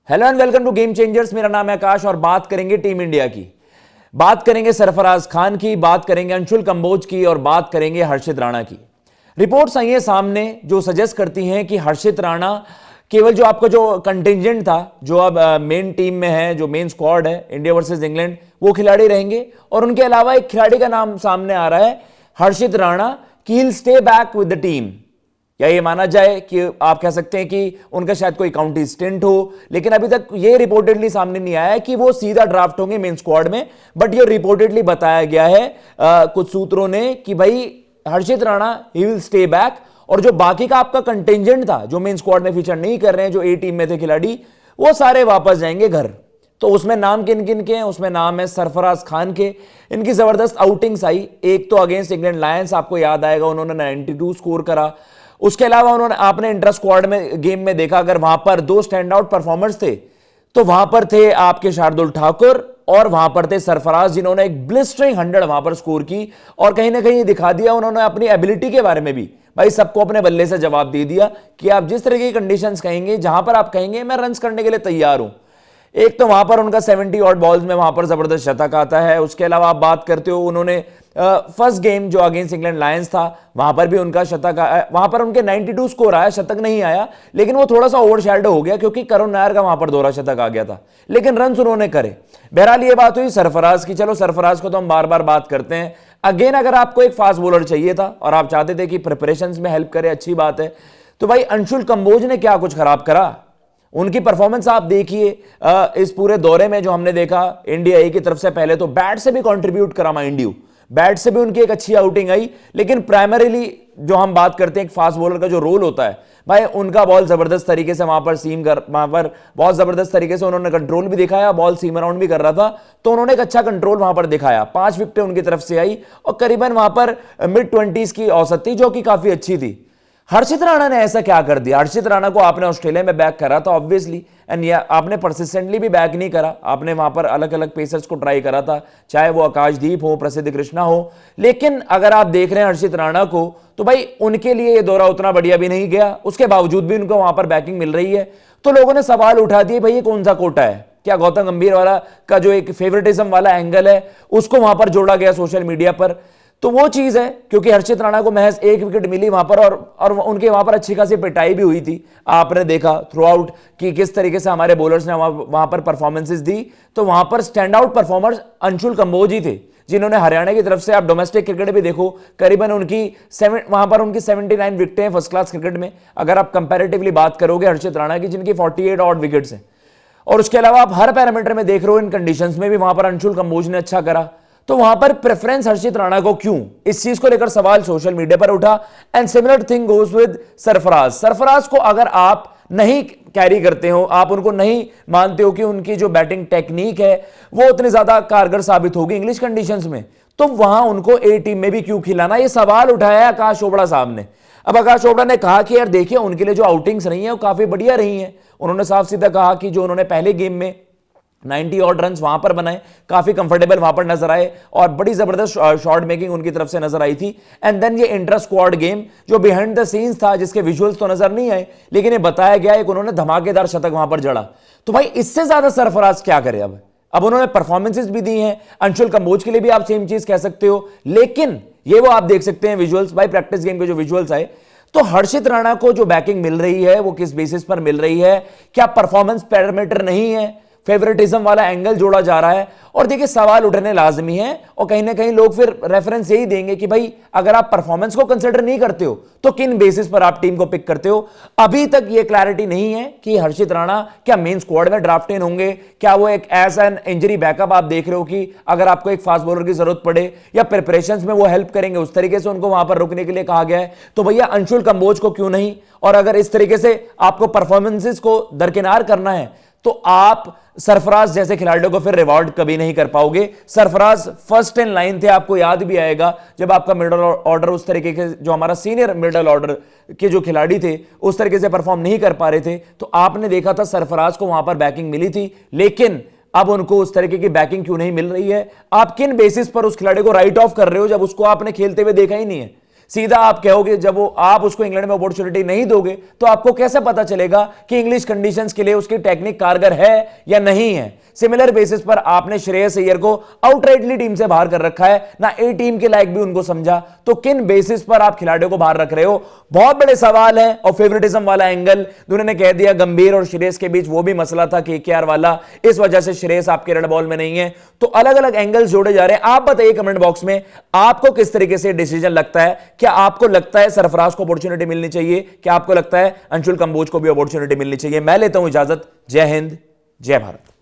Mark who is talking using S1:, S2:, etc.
S1: Hello and welcome to game changers. मेरा नाम है आकाश और बात करेंगे टीम इंडिया की, बात करेंगे सरफराज खान की, बात करेंगे अंशुल कंबोज की और बात करेंगे हर्षित राणा की। रिपोर्ट्स आई हैं सामने जो सजेस्ट करती हैं कि हर्षित राणा केवल जो आपका जो कंटिंजेंट था, जो अब मेन टीम में है, जो मेन स्क्वाड है इंडिया वर्सेस इंग्लैंड, वो खिलाड़ी रहेंगे। और उनके अलावा एक खिलाड़ी का नाम सामने आ रहा है, हर्षित राणा, कि ही will stay back with the team. या ये माना जाए कि आप कह सकते हैं कि उनका शायद कोई काउंटी स्टिंट हो, लेकिन अभी तक ये रिपोर्टेडली सामने नहीं आया है कि वो सीधा ड्राफ्ट होंगे मेन स्क्वाड में। बट ये रिपोर्टेडली बताया गया है कुछ सूत्रों ने कि भाई Harshit Rana he will stay back, और जो बाकी का आपका कंटिंजेंट था, जो मेन स्क्वाड में फीचर नहीं कर रहे हैं, जो ए टीम में थे खिलाड़ी, वो सारे वापस जाएंगे घर। तो उसमें नाम किन किन के हैं? उसमें नाम है सरफराज खान के। इनकी जबरदस्त आउटिंग्स आई, एक तो अगेंस्ट इंग्लैंड लायंस, आपको याद आएगा उन्होंने 92 स्कोर करा। उसके अलावा उन्होंने, आपने इंटर स्क्वाड में गेम में देखा, अगर वहां पर दो स्टैंड आउट परफॉर्मर्स थे तो वहां पर थे आपके शार्दुल ठाकुर और वहां पर थे सरफराज, जिन्होंने एक ब्लिस्टरिंग 100 वहां पर स्कोर की और कहीं ना कहीं दिखा दिया उन्होंने अपनी एबिलिटी के बारे में भी। भाई सबको अपने बल्ले से जवाब दे दिया कि आप जिस तरह की कंडीशंस कहेंगे, जहां पर आप कहेंगे मैं रन्स करने के लिए तैयार हूं। एक तो वहां पर उनका 70 ऑड बॉल्स में वहां पर जबरदस्त शतक आता है। उसके अलावा आप बात करते हो, उन्होंने फर्स्ट गेम जो अगेंस्ट इंग्लैंड लायंस था वहां पर भी उनका शतक, वहां पर उनके 92 स्कोर आया, शतक नहीं आया, लेकिन वो थोड़ा सा ओवरशैडो हो गया क्योंकि करुण नायर का वहां पर दोहरा शतक आ गया था, लेकिन रन उन्होंने करे। बहरहाल ये बात हुई सरफराज की। चलो सरफराज को तो हम बार बार बात करते हैं। अगेन अगर आपको एक फास्ट बॉलर चाहिए था और आप चाहते थे कि प्रिपरेशंस में हेल्प करे, अच्छी बात है, तो भाई अंशुल कंबोज ने क्या कुछ खराब करा? उनकी परफॉर्मेंस आप देखिए इस पूरे दौरे में जो हमने देखा इंडिया ए की तरफ से। पहले तो बैट से भी कंट्रीब्यूट करा माइंड यू, बैट से भी उनकी एक अच्छी आउटिंग आई, लेकिन प्राइमरीली जो हम बात करते हैं एक फास्ट बॉलर का जो रोल होता है, भाई उनका बॉल जबरदस्त तरीके से वहां पर वहां पर बहुत जबरदस्त तरीके से उन्होंने कंट्रोल भी दिखाया, बॉल सीम अराउंड भी कर रहा था, तो उन्होंने एक अच्छा कंट्रोल वहां पर दिखाया। 5 विकेटें उनकी तरफ से आई और करीबन वहां पर मिड 20s की औसत थी, जो कि काफी अच्छी थी। हर्षित राणा ने ऐसा क्या कर दिया? हर्षित राणा को आपने ऑस्ट्रेलिया में बैक करा था ऑब्वियसली, एंड आपने परसिस्टेंटली भी बैक नहीं करा, आपने वहां पर अलग अलग पेसर्स को ट्राई करा था, चाहे वो आकाशदीप हो, प्रसिद्ध कृष्णा हो। लेकिन अगर आप देख रहे हैं हर्षित राणा को, तो भाई उनके लिए ये दौरा उतना बढ़िया भी नहीं गया, उसके बावजूद भी उनको वहां पर बैकिंग मिल रही है। तो लोगों ने सवाल उठा दिए, भाई ये कौन सा कोटा है? क्या गौतम गंभीर वाला का जो एक फेवरेटिज्म वाला एंगल है उसको वहां पर जोड़ा गया सोशल मीडिया पर? तो वो चीज है, क्योंकि हर्षित राणा को महज 1 विकेट मिली वहां पर, और उनके वहां पर अच्छी खासी पिटाई भी हुई थी। आपने देखा थ्रू आउट कि किस तरीके से हमारे बॉलर्स ने वहां पर परफॉर्मेंसेस दी। तो वहां पर stand out performers Anshul Kamboj ही थे, जिन्होंने हरियाणा की तरफ से, आप डोमेस्टिक क्रिकेट भी देखो, करीबन उनकी वहां पर उनकी 79 विकेटें फर्स्ट क्लास क्रिकेट में, अगर आप कंपैरेटिवली बात करोगे हर्षित राणा की, जिनकी 48 ऑड विकेट्स हैं। और उसके अलावा आप हर पैरामीटर में देख रहे हो, इन कंडीशंस में भी वहां पर अंशुल कंबोज ने अच्छा करा। तो वहां पर प्रेफरेंस हर्षित राणा को क्यों? इस चीज को लेकर सवाल सोशल मीडिया पर उठा। And similar thing goes with Sarfaraz. Sarfaraz को अगर आप नहीं कैरी करते हो, आप उनको नहीं मानते हो कि उनकी जो बैटिंग टेक्निक है वो उतनी ज्यादा कारगर साबित होगी इंग्लिश कंडीशंस में, तो वहां उनको ए टीम में भी क्यों खिलाना? ये सवाल उठाया है आकाश चोपड़ा साहब ने। अब आकाश चोपड़ा ने कहा कि यार देखिए, उनके लिए जो आउटिंग्स रही हैं वो काफी बढ़िया रही हैं। उन्होंने साफ सीधा कहा कि जो उन्होंने पहले गेम में 90 ऑड रन वहां पर बनाए, काफी कंफर्टेबल वहां पर नजर आए और बड़ी जबरदस्त शॉट मेकिंग उनकी तरफ से नजर आई थी। एंड देन ये इंटर स्क्वाड गेम जो बिहाइंड द सीन्स था, जिसके विजुअल्स तो नजर नहीं आए, लेकिन ये बताया गया एक उन्होंने धमाकेदार शतक वहां पर जड़ा। तो भाई इससे ज्यादा सरफराज क्या करे? अब उन्होंने परफॉर्मेंसेस भी दी हैं। अंशुल कंबोज के लिए भी आप सेम चीज कह सकते हो, लेकिन ये वो आप देख सकते हैं विजुअल्स, भाई प्रैक्टिस गेम के जो विजुअल्स आए। तो हर्षित राणा को जो बैकिंग मिल रही है वो किस बेसिस पर मिल रही है? क्या परफॉर्मेंस पैरामीटर नहीं है, फेवरेटिज्म वाला एंगल जोड़ा जा रहा है? और देखिए सवाल उठने लाजमी है, और कहीं ना कहीं लोग फिर रेफरेंस यही देंगे कि भाई अगर आप परफॉर्मेंस को कंसीडर नहीं करते हो तो किन बेसिस पर आप टीम को पिक करते हो? अभी तक ये क्लैरिटी नहीं है कि हर्षित राणा क्या मेन स्क्वाड में ड्राफ्ट इन होंगे, क्या वो एक एज एन इंजरी बैकअप आप देख रहे हो कि अगर आपको एक फास्ट बॉलर की जरूरत पड़े या प्रिपरेशंस में वो हेल्प करेंगे, उस तरीके से उनको वहां पर रुकने के लिए कहा गया है। तो भैया अंशुल कंबोज को क्यों नहीं? और अगर इस तरीके से आपको परफॉर्मेंसेस को दरकिनार करना है तो आप सरफराज जैसे खिलाड़ियों को फिर रिवॉर्ड कभी नहीं कर पाओगे। सरफराज फर्स्ट इन लाइन थे, आपको याद भी आएगा जब आपका मिडिल ऑर्डर उस तरीके के, जो हमारा सीनियर मिडिल ऑर्डर के जो खिलाड़ी थे उस तरीके से परफॉर्म नहीं कर पा रहे थे, तो आपने देखा था सरफराज को वहां पर बैकिंग मिली थी। लेकिन अब उनको उस तरीके की बैकिंग क्यों नहीं मिल रही है? आप किन बेसिस पर उस खिलाड़ी को राइट ऑफ कर रहे हो जब उसको आपने खेलते हुए देखा ही नहीं है? सीधा आप कहोगे, जब वो आप उसको इंग्लैंड में अपॉर्चुनिटी नहीं दोगे तो आपको कैसे पता चलेगा कि इंग्लिश कंडीशंस के लिए उसकी टेक्निक कारगर है या नहीं है। सिमिलर बेसिस पर आपने श्रेयस अय्यर को आउटराइटली टीम से बाहर कर रखा है, ना ए टीम के लायक भी उनको समझा, तो किन बेसिस पर आप खिलाड़ियों को बाहर रख रहे हो? बहुत बड़े सवाल है। और फेवरेटिज्म वाला एंगल उन्होंने कह दिया, गंभीर और श्रेयस के बीच वो भी मसला था केकेआर वाला, इस वजह से श्रेयस आपके रेड बॉल में नहीं है। तो अलग अलग एंगल्स जोड़े जा रहे हैं। आप बताइए कमेंट बॉक्स में आपको किस तरीके से डिसीजन लगता है। क्या आपको लगता है सरफराज को अपॉर्चुनिटी मिलनी चाहिए? क्या आपको लगता है अंशुल कंबोज को भी अपॉर्चुनिटी मिलनी चाहिए? मैं लेता हूं इजाजत। जय हिंद, जय भारत।